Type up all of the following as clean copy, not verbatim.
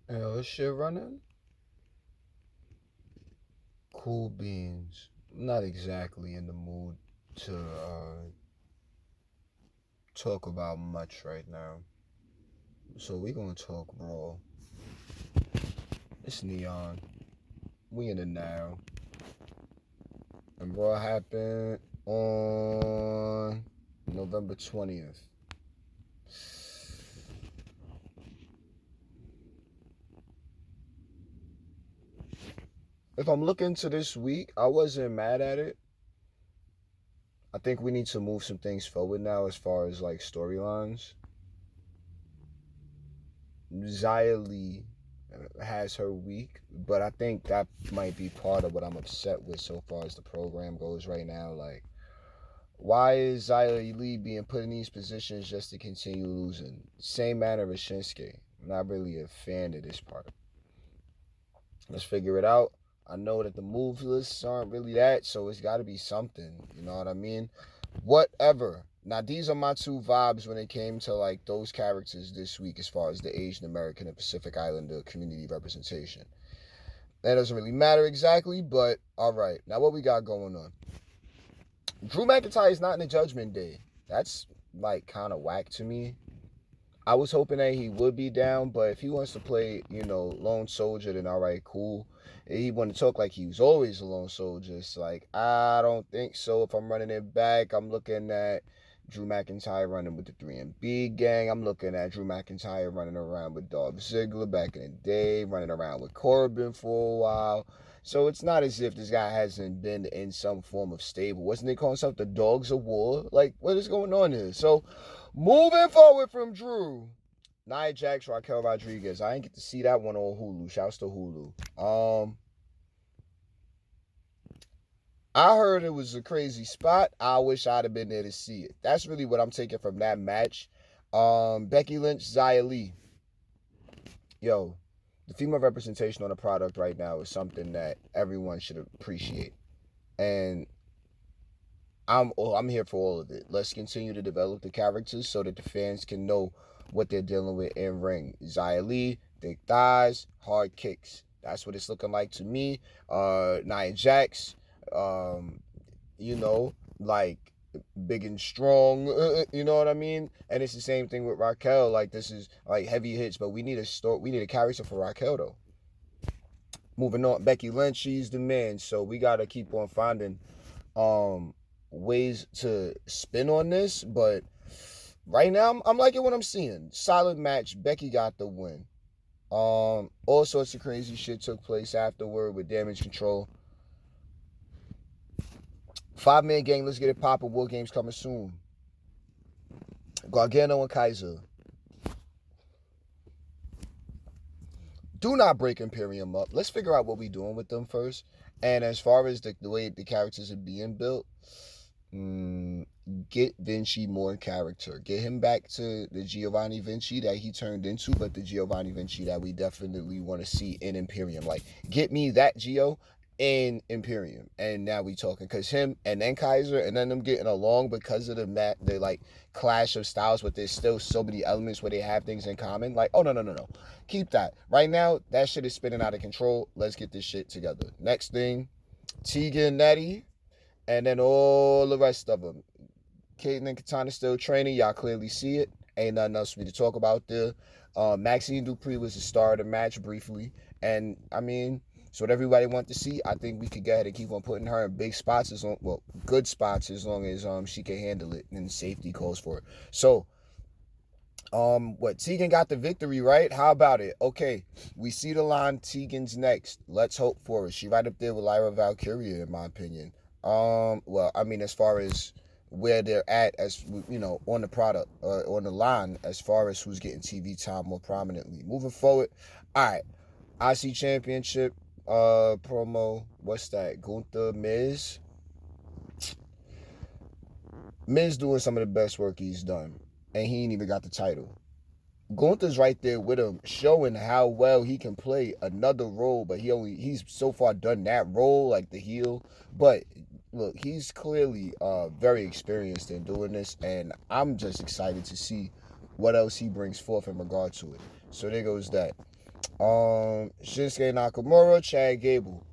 This shit running? Cool beans. Not exactly in the mood to talk about much right now. So we gonna talk Raw. It's Neon. We in the now. And Raw happened on November 20th. If I'm looking to this week, I wasn't mad at it. I think we need to move some things forward now as far as like storylines. Xia Li has her week, but I think that might be part of what I'm upset with so far as the program goes right now. Like, why is Xia Li being put in these positions just to continue losing? Same manner as Shinsuke. I'm not really a fan of this part. Let's figure it out. I know that the move lists aren't really that, so it's got to be something. You know what I mean? Whatever. Now, these are my two vibes when it came to like those characters this week as far as the Asian American and Pacific Islander community representation. That doesn't really matter exactly, but all right. Now, what we got going on? Drew McIntyre is not in the Judgment Day. That's like kind of whack to me. I was hoping that he would be down, but if he wants to play, lone soldier, then all right, cool. If he want to talk like he was always a lone soldier, it's like, I don't think so. If I'm running it back, I'm looking at Drew McIntyre running with the 3MB gang. I'm looking at Drew McIntyre running around with Dolph Ziggler back in the day, running around with Corbin for a while. So it's not as if this guy hasn't been in some form of stable. Wasn't they calling himself the Dogs of War? Like, what is going on here? So, moving forward from Drew, Nia Jax, Raquel Rodriguez. I didn't get to see that one on Hulu. Shouts to Hulu. I heard it was a crazy spot. I wish I'd have been there to see it. That's really what I'm taking from that match. Becky Lynch, Xia Li. Yo, the female representation on the product right now is something that everyone should appreciate. And I'm here for all of it. Let's continue to develop the characters so that the fans can know what they're dealing with in ring. Xia Li, thick thighs, hard kicks. That's what it's looking like to me. Nia Jax, um, like big and strong. You know what I mean? And it's the same thing with Raquel. Like this is like heavy hits, but we need a store. We need a character for Raquel though. Moving on, Becky Lynch, she's the man. So we gotta keep on finding um ways to spin on this, but right now I'm liking what I'm seeing. Solid match. Becky got the win. All sorts of crazy shit took place afterward with Damage Control. 5-man gang, let's get it poppin'. War games coming soon. Gargano and Kaiser. Do not break Imperium up. Let's figure out what we're doing with them first. And as far as the way the characters are being built, get Vinci more character. Get him back to the Giovanni Vinci that he turned into, but the Giovanni Vinci that we definitely want to see in Imperium. Like, get me that Gio in Imperium. And now we talking. Because him and then Kaiser and then them getting along because of the like clash of styles, but there's still so many elements where they have things in common. Like, oh, no. Keep that. Right now, that shit is spinning out of control. Let's get this shit together. Next thing, Tegan Nettie, and then all the rest of them. Kaden and Katana still training. Y'all clearly see it. Ain't nothing else for me to talk about there. Maxine Dupree was the star of the match briefly. And, I mean, it's what everybody wants to see. I think we could go ahead and keep on putting her in big spots, good spots, as long as she can handle it and safety calls for it. So, Tegan got the victory, right? How about it? Okay, we see the line Tegan's next. Let's hope for it. She right up there with Lyra Valkyria, in my opinion. Well, I mean, as far as where they're at, as on the product, on the line, as far as who's getting TV time more prominently. Moving forward, all right, IC Championship promo. What's that? Gunther Miz. Miz doing some of the best work he's done, and he ain't even got the title. Gunther's right there with him, showing how well he can play another role, but he's so far done that role, like the heel. But look, he's clearly very experienced in doing this, and I'm just excited to see what else he brings forth in regard to it. So there goes that. Shinsuke Nakamura, Chad Gable.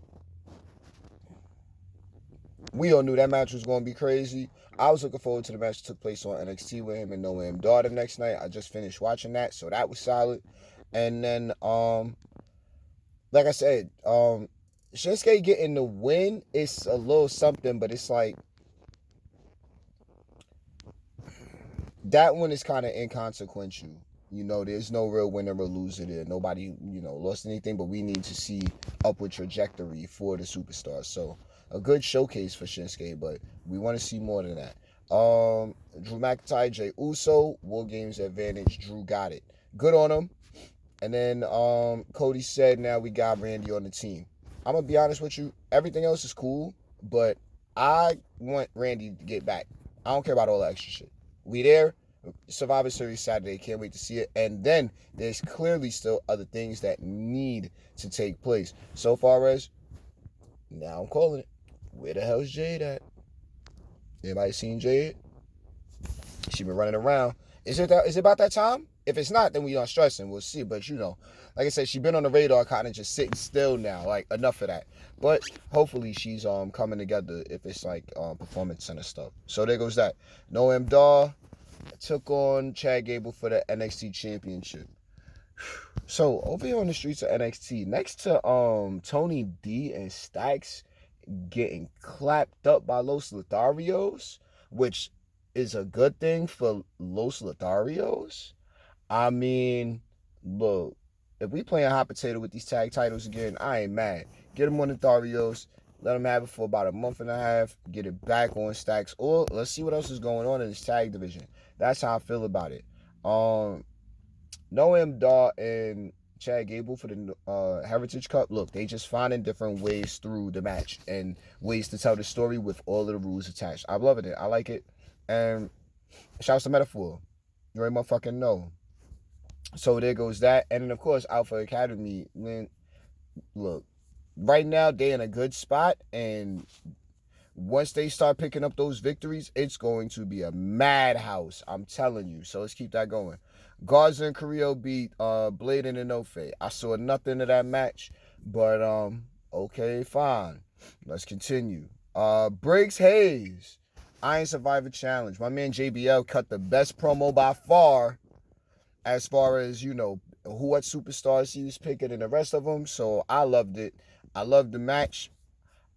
We all knew that match was going to be crazy. I was looking forward to the match that took place on NXT with him and Noam Dar the next night. I just finished watching that, so that was solid. And then, like I said, Shinsuke getting the win is a little something, but it's like that one is kind of inconsequential. You know, there's no real winner or loser there. Nobody, lost anything, but we need to see upward trajectory for the superstars. So a good showcase for Shinsuke, but we want to see more than that. Drew McIntyre, Jey Uso, War Games advantage. Drew got it. Good on him. And then Cody said, now we got Randy on the team. I'm going to be honest with you. Everything else is cool, but I want Randy to get back. I don't care about all the extra shit. We there. Survivor Series Saturday. Can't wait to see it. And then there's clearly still other things that need to take place. So far as, now I'm calling it. Where the hell's Jade at? Anybody seen Jade? She been running around. Is it about that time? If it's not, then we aren't stressing. We'll see. But like I said, she been on the radar, kind of just sitting still now. Like enough of that. But hopefully she's coming together if it's like performance center stuff. So there goes that. Noam Dar took on Chad Gable for the NXT Championship. So over here on the streets of NXT, next to Tony D and Stacks getting clapped up by Los Lotharios, which is a good thing for Los Lotharios. I mean, look, if we playing hot potato with these tag titles again, I ain't mad. Get them on the Lotharios. Let them have it for about a month and a half. Get it back on Stacks. Or let's see what else is going on in this tag division. That's how I feel about it. Noam Dar and Chad Gable for the Heritage Cup. Look, they just finding different ways through the match and ways to tell the story with all of the rules attached. I'm loving it. I like it. And shouts to Metaphor. You already motherfucking know. So there goes that. And then, of course, Alpha Academy. Man, look, right now they're in a good spot. And once they start picking up those victories, it's going to be a madhouse. I'm telling you. So let's keep that going. Garza and Carrillo beat Blade and Inoue. I saw nothing of that match. But, okay, fine. Let's continue. Briggs Hayes. Iron Survivor Challenge. My man JBL cut the best promo by far as far as, what superstars he was picking and the rest of them. So I loved it. I loved the match.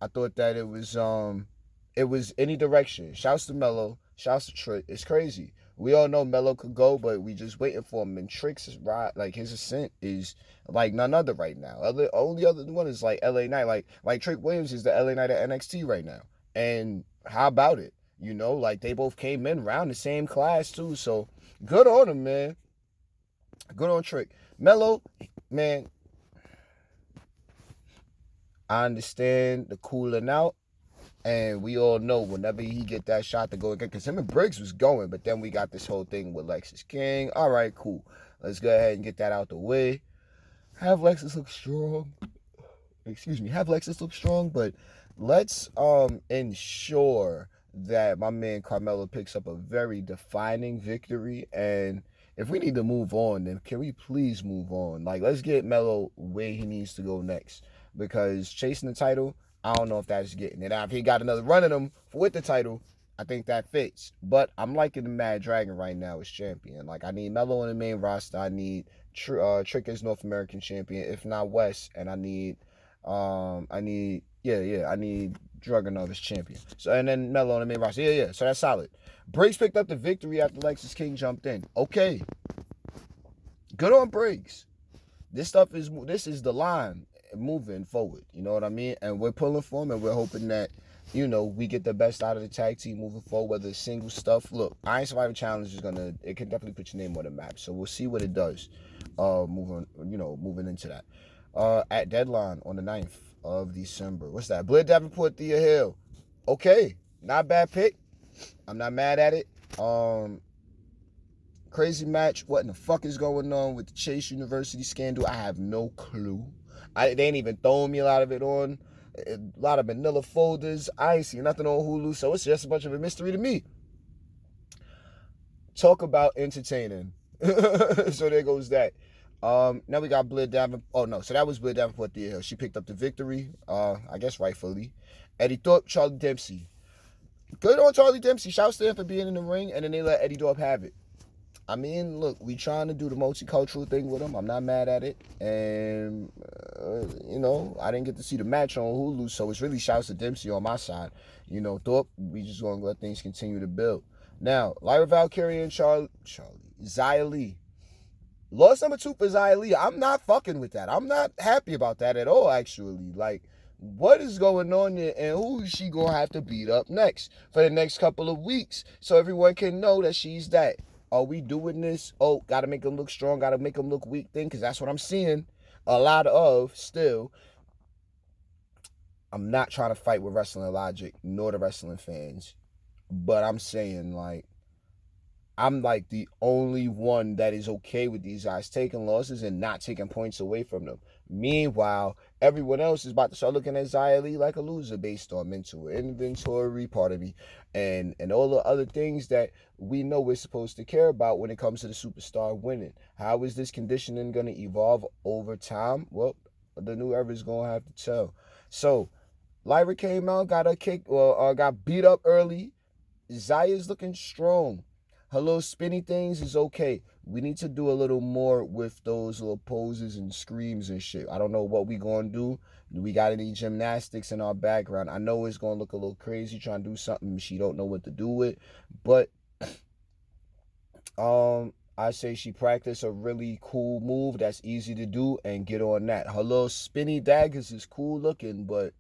I thought that it was any direction. Shouts to Melo. Shouts to Trick. It's crazy. We all know Melo could go, but we just waiting for him. And Trick's like his ascent is like none other right now. Only other one is like LA Knight. Like Trick Williams is the LA Knight at NXT right now. And how about it? Like they both came in around the same class too. So good on him, man. Good on Trick. Melo, man, I understand the cooling out. And we all know whenever he get that shot to go again, because him and Briggs was going, but then we got this whole thing with Lexis King. All right, cool. Let's go ahead and get that out the way. Have Lexis look strong. Have Lexis look strong, but let's ensure that my man Carmelo picks up a very defining victory. And if we need to move on, then can we please move on? Like, let's get Melo where he needs to go next. Because chasing the title, I don't know if that's getting it. Now, if he got another run in him with the title, I think that fits. But I'm liking the Mad Dragon right now as champion. Like, I need Melo on the main roster. I need Trick as North American champion, if not West. And I need Dragunov as champion. So, and then Melo on the main roster. Yeah. So that's solid. Briggs picked up the victory after Lexis King jumped in. Okay. Good on Briggs. This is the line moving forward. You know what I mean? And we're pulling for him, and we're hoping that, we get the best out of the tag team moving forward, whether it's single stuff. Look, Iron Survivor Challenge it can definitely put your name on the map. So we'll see what it does moving into that. At Deadline on the 9th of December. What's that? Blair Davenport, Thea Hill. Okay. Not bad pick. I'm not mad at it. Crazy match. What in the fuck is going on with the Chase University scandal? I have no clue. They ain't even throwing me a lot of it on. A lot of manila folders. I ain't seen nothing on Hulu, so it's just a bunch of a mystery to me. Talk about entertaining. So there goes that. Now we got Blair Davenport. Oh no, so that was Blair Davenport Thea Hill. She picked up the victory. I guess rightfully. Eddie Thorpe, Charlie Dempsey. Good on Charlie Dempsey. Shouts to him for being in the ring, and then they let Eddie Thorpe have it. I mean, look, we trying to do the multicultural thing with him. I'm not mad at it. And, I didn't get to see the match on Hulu, so it's really shouts to Dempsey on my side. Thorpe, we just going to let things continue to build. Now, Lyra Valkyria and Xia Li. Loss number 2 for Xia Li. I'm not fucking with that. I'm not happy about that at all, actually. Like, what is going on there, and who is she going to have to beat up next for the next couple of weeks so everyone can know that she's that? Are we doing this? Oh, got to make them look strong, got to make them look weak thing, because that's what I'm seeing a lot of still. I'm not trying to fight with wrestling logic, nor the wrestling fans, but I'm saying, like, I'm like the only one that is okay with these guys taking losses and not taking points away from them. Meanwhile, everyone else is about to start looking at Xia Li like a loser based on mental inventory, pardon me, and all the other things that we know we're supposed to care about when it comes to the superstar winning. How is this conditioning going to evolve over time? Well, the new era is going to have to tell. So, Lyra came out, got beat up early. Zaya's looking strong. Her little spinny things is okay. We need to do a little more with those little poses and screams and shit. I don't know what we gonna do. Do we got any gymnastics in our background? I know it's gonna look a little crazy trying to do something she don't know what to do with. But I say she practiced a really cool move that's easy to do and get on that. Her little spinny daggers is cool looking, but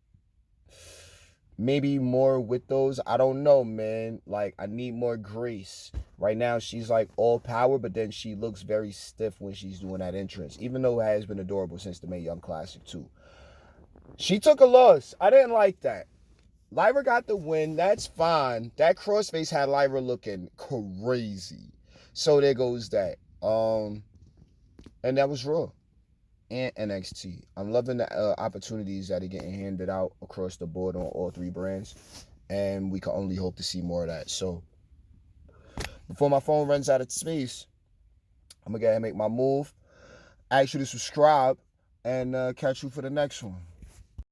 maybe more with those. I don't know, man. Like, I need more grace. Right now, she's like all power, but then she looks very stiff when she's doing that entrance, even though it has been adorable since the Mae Young Classic, too. She took a loss. I didn't like that. Lyra got the win. That's fine. That crossface had Lyra looking crazy. So there goes that. And that was Raw and NXT. I'm loving the opportunities that are getting handed out across the board on all 3 brands, and we can only hope to see more of that. So before my phone runs out of space, I'm gonna go ahead and make my move. Ask you to subscribe and catch you for the next one.